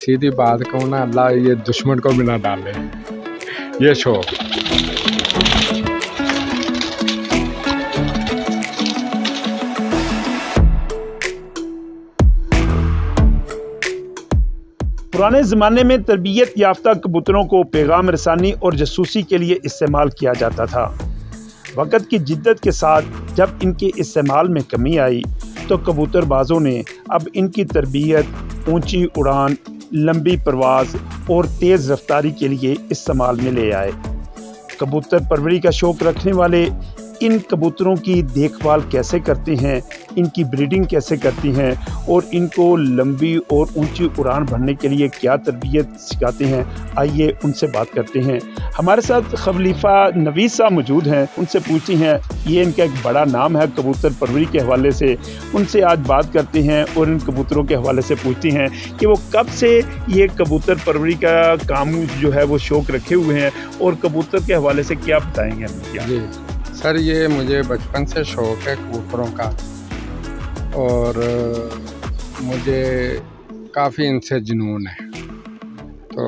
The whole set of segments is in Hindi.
सीधी बात कहूँ ना, अल्लाह ये दुश्मन को भी ना डाले, ये शौक। पुराने ज़माने में तरबियत याफ्ता कबूतरों को पैगाम रसानी और जासूसी के लिए इस्तेमाल किया जाता था। वक़्त की जिद्दत के साथ जब इनके इस्तेमाल में कमी आई तो कबूतरबाजों ने अब इनकी तरबियत ऊंची उड़ान, लंबी परवाज़ और तेज़ रफ्तारी के लिए इस्तेमाल में ले आए। कबूतर परवरी का शौक़ रखने वाले इन कबूतरों की देखभाल कैसे करते हैं, इनकी ब्रीडिंग कैसे करती हैं और इनको लंबी और ऊंची उड़ान भरने के लिए क्या तरबियत सिखाते हैं, आइए उनसे बात करते हैं। हमारे साथ खलीफा नवीद साहब मौजूद हैं, उनसे पूछते हैं, ये इनका एक बड़ा नाम है कबूतर परवरी के हवाले से, उनसे आज बात करते हैं और इन कबूतरों के हवाले से पूछते हैं कि वो कब से ये कबूतर परवरी का काम जो है वो शौक़ रखे हुए हैं और कबूतर के हवाले से क्या बताएँगे हमें क्या? जी सर, ये मुझे बचपन से शौक़ है कबूतरों का और मुझे काफ़ी इनसे जुनून है। तो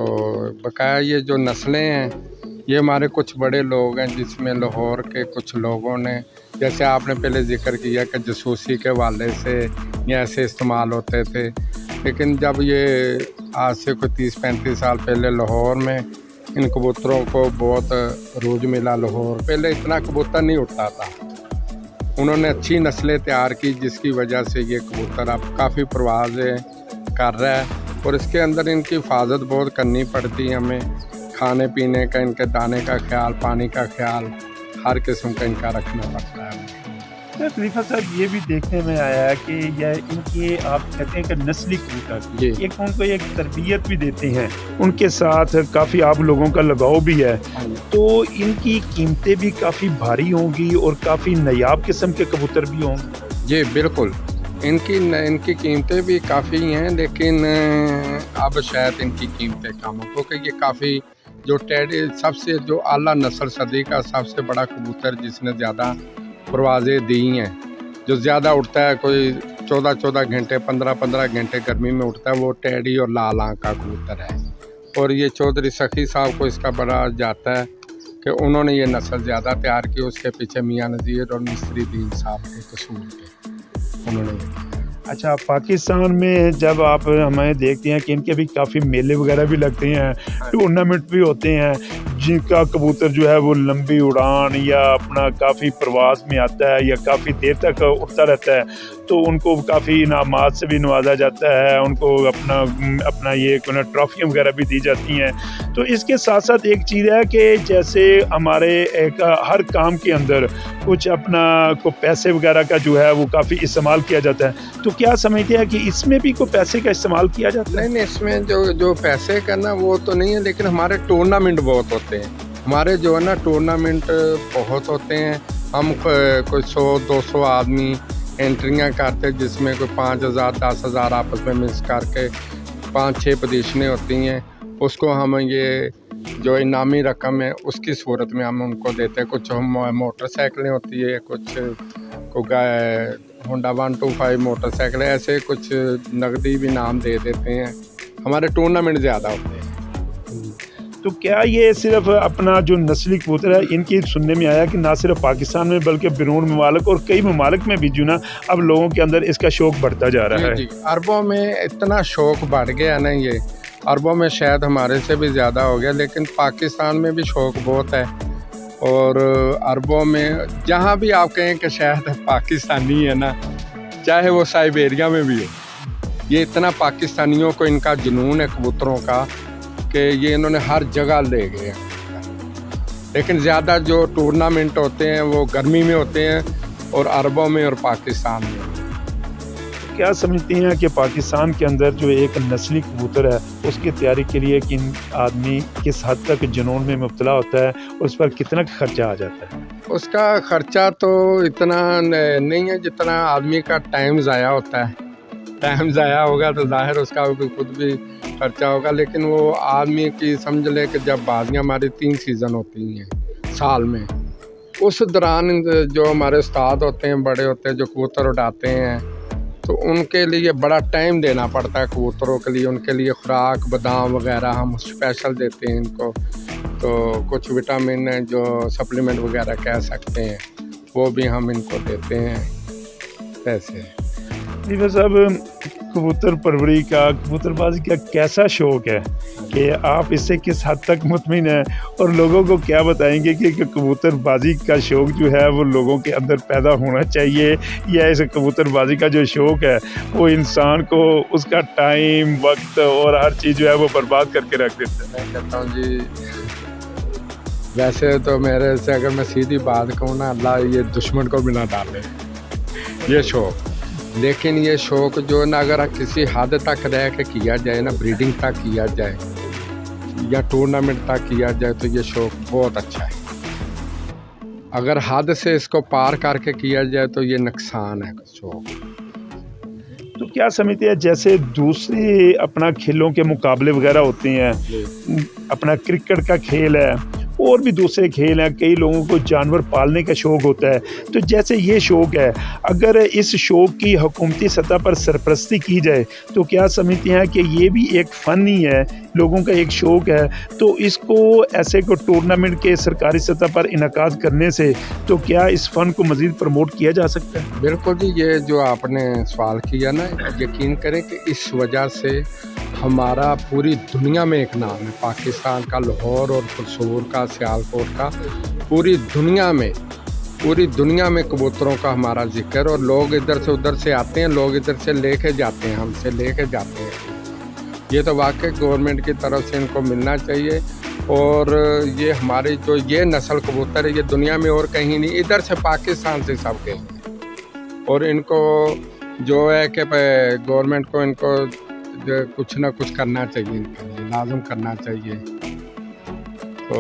बकाया ये जो नस्लें हैं, ये हमारे कुछ बड़े लोग हैं, जिसमें लाहौर के कुछ लोगों ने, जैसे आपने पहले जिक्र किया कि जासूसी के वाले से ये ऐसे इस्तेमाल होते थे, लेकिन जब ये आज से कोई 30-35 साल पहले लाहौर में इन कबूतरों को बहुत रोज मिला। लाहौर पहले इतना कबूतर नहीं उड़ता था, उन्होंने अच्छी नस्लें तैयार की जिसकी वजह से ये कबूतर अब काफ़ी परवाज़ें कर रहा है और इसके अंदर इनकी हिफाजत बहुत करनी पड़ती है हमें। खाने पीने का, इनके दाने का ख्याल, पानी का ख्याल, हर किस्म का इनका रखना पड़ता है। तो खलीफा साहब, ये भी देखने में आया कि यह इनके आप कहते हैं कि नस्ली कबूतर, एक उनको एक तरबियत भी देते हैं, उनके साथ काफ़ी आप लोगों का लगाव भी है, तो इनकी कीमतें भी काफ़ी भारी होंगी और काफ़ी नायाब किस्म के कबूतर भी होंगे। जी बिल्कुल, इनकी कीमतें भी काफ़ी हैं, लेकिन अब शायद इनकी कीमतें कम हो, क्योंकि ये काफ़ी जो टेडी सबसे जो आला नस्ल सदी का सबसे बड़ा कबूतर जिसने ज़्यादा परवाज़ें दी हैं, जो ज़्यादा उड़ता है, कोई 14-14 घंटे 15-15 घंटे गर्मी में उड़ता है, वो टेडी और लाल आँख का कबूतर है। और ये चौधरी सखी साहब को इसका बड़ा जाता है कि उन्होंने ये नस्ल ज़्यादा तैयार की, उसके पीछे मियाँ नज़ीर और मिस्त्री दीन साहब के कसूर के उन्होंने। अच्छा, पाकिस्तान में जब आप हमें देखते हैं कि इनके भी काफ़ी मेले वगैरह भी लगते हैं, टूर्नामेंट भी होते हैं, जिनका कबूतर जो है वो लंबी उड़ान या अपना काफ़ी प्रवास में आता है या काफ़ी देर तक उड़ता रहता है, तो उनको काफ़ी इनामात से भी नवाजा जाता है, उनको अपना ये ट्रॉफियाँ वगैरह भी दी जाती हैं। तो इसके साथ साथ एक चीज़ है कि जैसे हमारे एक हर काम के अंदर कुछ अपना को पैसे वगैरह का जो है वो काफ़ी इस्तेमाल किया जाता है, तो क्या समझते हैं कि इसमें भी कोई पैसे का इस्तेमाल किया जाता है? नहीं, इसमें जो पैसे का ना वो तो नहीं है, लेकिन हमारे टूर्नामेंट बहुत होते हैं, हमारे जो है ना टूर्नामेंट बहुत होते हैं। हम कोई 100-200 आदमी एंट्रियाँ करते हैं, जिसमें कोई 5,000 10,000 आपस में मिक्स करके 5-6 पोजीशनें होती हैं, उसको हम ये जो इनामी रकम है उसकी सूरत में हम उनको देते हैं। कुछ हम मोटरसाइकिलें होती है, कुछ होंडा 125 मोटरसाइकिल, ऐसे कुछ नकदी भी नाम दे देते हैं। हमारे टूर्नामेंट ज़्यादा होते हैं। तो क्या ये सिर्फ अपना जो नस्ली कबूतर है, इनकी सुनने में आया कि ना सिर्फ पाकिस्तान में बल्कि बैरून ममालिक और कई ममालिक में भी जो ना अब लोगों के अंदर इसका शौक़ बढ़ता जा रहा है। अरबों में इतना शौक़ बढ़ गया ना, ये अरबों में शायद हमारे से भी ज़्यादा हो गया, लेकिन पाकिस्तान में भी शौक़ बहुत है। और अरबों में जहाँ भी आप कहें कि शायद पाकिस्तानी है ना, चाहे वो साइबेरिया में भी हो, ये इतना पाकिस्तानियों को इनका जुनून है कबूतरों का कि ये इन्होंने हर जगह ले गए हैं। लेकिन ज़्यादा जो टूर्नामेंट होते हैं वो गर्मी में होते हैं और अरबों में और पाकिस्तान में। क्या समझते हैं कि पाकिस्तान के अंदर जो एक नस्ली कबूतर है उसकी तैयारी के लिए किन आदमी किस हद तक जुनून में मुब्तला होता है, उस पर कितना खर्चा आ जाता है? उसका खर्चा तो इतना नहीं है जितना आदमी का टाइम ज़ाया होता है। टाइम ज़ाया होगा तो जाहिर उसका भी खुद भी खर्चा होगा, लेकिन वो आदमी की समझ ले कि जब बाजियाँ हमारी 3 सीज़न होती हैं साल में, उस दौरान जो हमारे उस्ताद होते हैं, बड़े होते हैं, जो कबूतर उड़ाते हैं, तो उनके लिए बड़ा टाइम देना पड़ता है कबूतरों के लिए। उनके लिए खुराक बादाम वगैरह हम स्पेशल देते हैं इनको। तो कुछ विटामिन जो सप्लीमेंट वगैरह कह सकते हैं वो भी हम इनको देते हैं ऐसे। खलीफा साहब, कबूतर परवरी का, कबूतरबाजी का कैसा शौक़ है कि आप इससे किस हद तक मुतमिन हैं, और लोगों को क्या बताएंगे कि कबूतरबाजी का शौक़ जो है वो लोगों के अंदर पैदा होना चाहिए, या इस कबूतरबाजी का जो शौक़ है वो इंसान को उसका टाइम, वक्त और हर चीज़ जो है वो बर्बाद करके रख देता है? मैं कहता हूँ जी, वैसे तो मेरे से अगर मैं सीधी बात कहूँ ना, अल्लाह ये दुश्मन को भी ना डाले ये शौक़। लेकिन ये शौक़ जो ना अगर किसी हद तक रह के किया जाए ना, ब्रीडिंग तक किया जाए या टूर्नामेंट तक किया जाए, तो ये शौक़ बहुत अच्छा है। अगर हद से इसको पार करके किया जाए तो ये नुकसान है शौक़। तो क्या समझते हैं, जैसे दूसरे अपना खेलों के मुकाबले वगैरह होते हैं, अपना क्रिकेट का खेल है और भी दूसरे खेल हैं, कई लोगों को जानवर पालने का शौक़ होता है, तो जैसे ये शौक़ है, अगर इस शौक़ की हुकूमती सतह पर सरपरस्ती की जाए तो क्या समझते हैं कि ये भी एक फ़न ही है, लोगों का एक शौक़ है, तो इसको ऐसे को टूर्नामेंट के सरकारी सतह पर इनकाद करने से तो क्या इस फ़न को मज़ीद प्रमोट किया जा सकता है? बिल्कुल जी, ये जो आपने सवाल किया ना, यकीन करें कि इस वजह से हमारा पूरी दुनिया में एक नाम है। पाकिस्तान का, लाहौर और कसूर का, सियालकोट का, पूरी दुनिया में कबूतरों का हमारा जिक्र, और लोग इधर से उधर से आते हैं, लोग इधर से लेके जाते हैं, हमसे लेके जाते हैं। ये तो वाकई गवर्नमेंट की तरफ से इनको मिलना चाहिए। और ये हमारी जो ये नस्ल कबूतर है, ये दुनिया में और कहीं नहीं, इधर से पाकिस्तान से सब गए। और इनको जो है कि गवर्नमेंट को इनको कुछ ना कुछ करना चाहिए, इनके लिए लाजम करना चाहिए। तो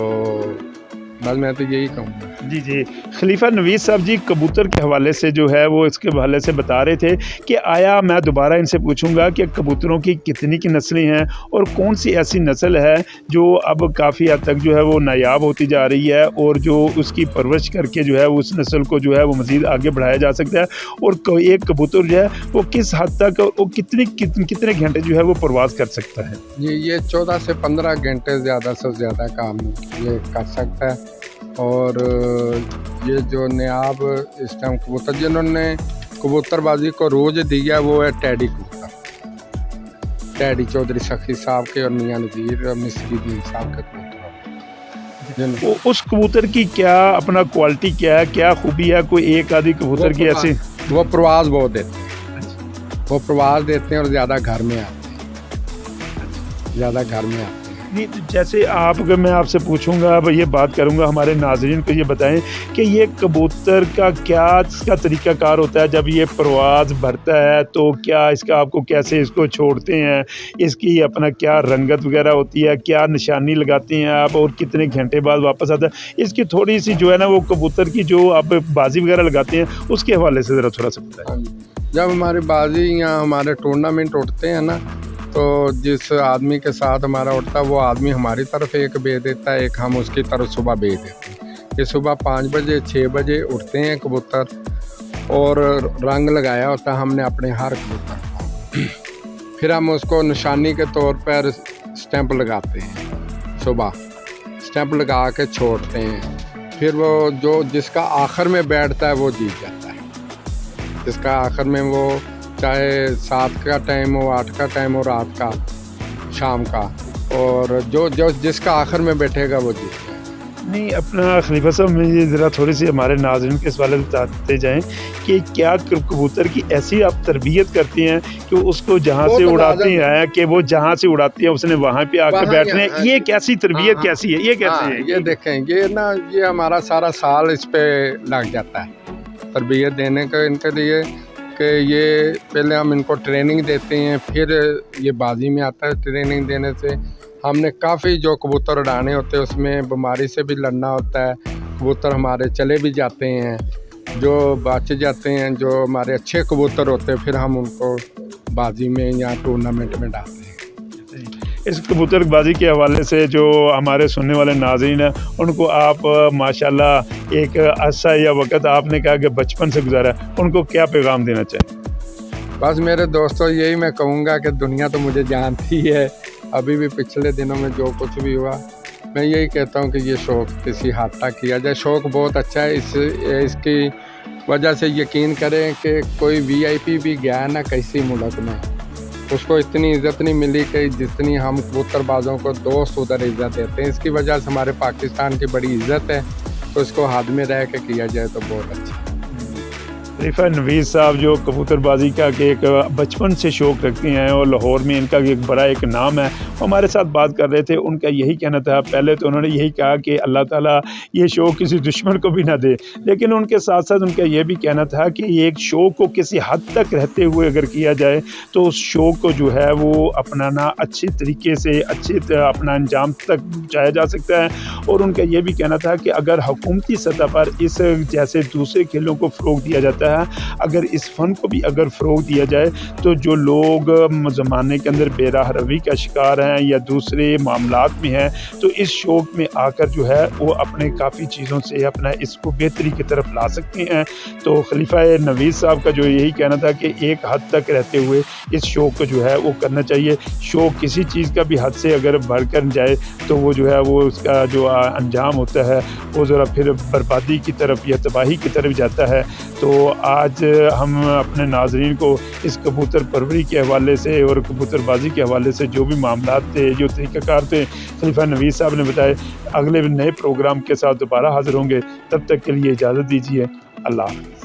बस मैं तो यही कहूँगा। जी, खलीफा नवीस साहब जी, कबूतर के हवाले से जो है वो इसके हवाले से बता रहे थे कि आया मैं दोबारा इनसे पूछूंगा कि कबूतरों की कितनी की नस्लें हैं और कौन सी ऐसी नस्ल है जो अब काफ़ी हद तक जो है वो नायाब होती जा रही है, और जो उसकी परवरिश करके जो है उस नस्ल को जो है वो मज़ीद आगे बढ़ाया जा सकता है, और एक कबूतर जो है वो किस हद तक और कितने घंटे जो है वो परवाज कर सकता है? ये 14 से 15 घंटे ज़्यादा से ज़्यादा काम ये कर सकता है। और ये जो नायाब इस टाइम कबूतर जिन्होंने कबूतरबाजी को रोज दिया वो है टैडी कबूतर, टैडी चौधरी सखी साहब के और मियां नज़ीर मिस्री दीन साहब के कबूतर। उस कबूतर की क्या अपना क्वालिटी क्या है, क्या खूबी है? कोई एक आधी कबूतर की ऐसी? वो प्रवास बहुत देते हैं, वो प्रवास देते हैं और ज़्यादा घर में आते हैं, ज़्यादा घर में आते हैं। नहीं, तो जैसे आप, अगर मैं आपसे पूछूंगा, अब ये बात करूंगा, हमारे नाज़रीन को ये बताएं कि ये कबूतर का क्या इसका तरीक़ाकार होता है जब ये परवाज़ भरता है, तो क्या इसका आपको कैसे इसको छोड़ते हैं, इसकी अपना क्या रंगत वगैरह होती है, क्या निशानी लगाते हैं आप, और कितने घंटे बाद वापस आता है? इसकी थोड़ी सी जो है ना वो कबूतर की जो आप बाजी वगैरह लगाते हैं उसके हवाले से ज़रा थोड़ा सा बताएं। जब हमारी बाजी या हमारे टूर्नामेंट उठते हैं ना, तो जिस आदमी के साथ हमारा उठता है वो आदमी हमारी तरफ एक भेज देता है, एक हम उसकी तरफ सुबह भेज देते हैं। ये सुबह 5 बजे 6 बजे उठते हैं कबूतर, और रंग लगाया होता है हमने अपने हर कबूतर को। फिर हम उसको निशानी के तौर पर स्टैंप लगाते हैं, सुबह स्टैंप लगा के छोड़ते हैं। फिर वो जो जिसका आखिर में बैठता है वो जीत जाता है, जिसका आखिर में वो चाहे 7 का टाइम हो, 8 का टाइम हो, रात का, शाम का, और जो जिसका आखिर में बैठेगा वो जीत जाएगा। नहीं, अपना खलीफा साहब मुझे ज़रा थोड़ी सी हमारे नाज़रीन के इस वाले बताते जाएं कि क्या कबूतर की ऐसी आप तरबियत करती हैं कि उसको जहाँ से उड़ाते हैं कि वो जहाँ से उड़ाती है उसने वहाँ पे आकर बैठने हैं, ये कैसी तरबियत कैसी है, ये कैसे है? ये देखें, ये हमारा सारा साल इस पे लग जाता है तरबियत देने का इनके लिए, कि ये पहले हम इनको ट्रेनिंग देते हैं, फिर ये बाजी में आता है। ट्रेनिंग देने से हमने काफ़ी जो कबूतर उड़ाने होते हैं उसमें बीमारी से भी लड़ना होता है। कबूतर हमारे चले भी जाते हैं, जो बच जाते हैं, जो हमारे अच्छे कबूतर होते हैं, फिर हम उनको बाजी में या टूर्नामेंट में डालते हैं। इस कबूतरबाजी के हवाले से जो हमारे सुनने वाले नाज़रीन हैं उनको आप माशाल्लाह एक अरसा या वक़्त आपने कहा कि बचपन से गुजारा, उनको क्या पैगाम देना चाहें? बस मेरे दोस्तों यही मैं कहूँगा कि दुनिया तो मुझे जानती है, अभी भी पिछले दिनों में जो कुछ भी हुआ, मैं यही कहता हूँ कि ये शौक़ किसी हद तक किया जाए। शौक़ बहुत अच्छा है, इसकी वजह से यकीन करें कि कोई VIP भी गया है ना किसी मुल्क में, उसको इतनी इज़्ज़त नहीं मिली कि जितनी हम कबूतरबाजों को दोस्त उधर इज़्ज़त देते हैं। इसकी वजह से हमारे पाकिस्तान की बड़ी इज़्ज़त है, तो इसको हद में रह के किया जाए तो बहुत अच्छा। खलीफा नवीद साहब जो कबूतरबाजी का कि एक बचपन से शौक़ रखते हैं और लाहौर में इनका एक बड़ा एक नाम है, हमारे साथ बात कर रहे थे। उनका यही कहना था, पहले तो उन्होंने यही कहा कि अल्लाह ताला ये शौक़ किसी दुश्मन को भी ना दे, लेकिन उनके साथ साथ उनका ये भी कहना था कि एक शौक़ को किसी हद तक रहते हुए अगर किया जाए तो उस शौक़ को जो है वो अपनाना अच्छे तरीके से अपना अंजाम तक पहुँचाया जा सकता है। और उनका ये भी कहना था कि अगर हुकूमती सतह पर इस जैसे दूसरे खेलों को फ़रोग़ दिया जाता है, अगर इस फ़न को भी अगर फ़रोग़ दिया जाए तो जो लोग ज़माने के अंदर बेराह रवी का शिकार हैं या दूसरे मामलात में हैं, तो इस शौक़ में आकर जो है वो अपने काफ़ी चीज़ों से अपना इसको बेहतरी की तरफ ला सकते हैं। तो खलीफा नवीद साहब का जो यही कहना था कि एक हद तक रहते हुए इस शौक़ को जो है वो करना चाहिए। शौक़ किसी चीज़ का भी हद से अगर बढ़ कर जाए तो वो जो है वो उसका जो अंजाम होता है वो ज़रा फिर बर्बादी की तरफ या तबाही की तरफ जाता है। तो आज हम अपने नाज़रीन को इस कबूतर परवरी के हवाले से और कबूतरबाजी के हवाले से जो भी मामलात थे, जो तरीक़ाकार थे, खलीफा नवीद साहब ने बताए। अगले नए प्रोग्राम के साथ दोबारा हाज़िर होंगे, तब तक के लिए इजाज़त दीजिए। अल्लाह हाफ़िज़।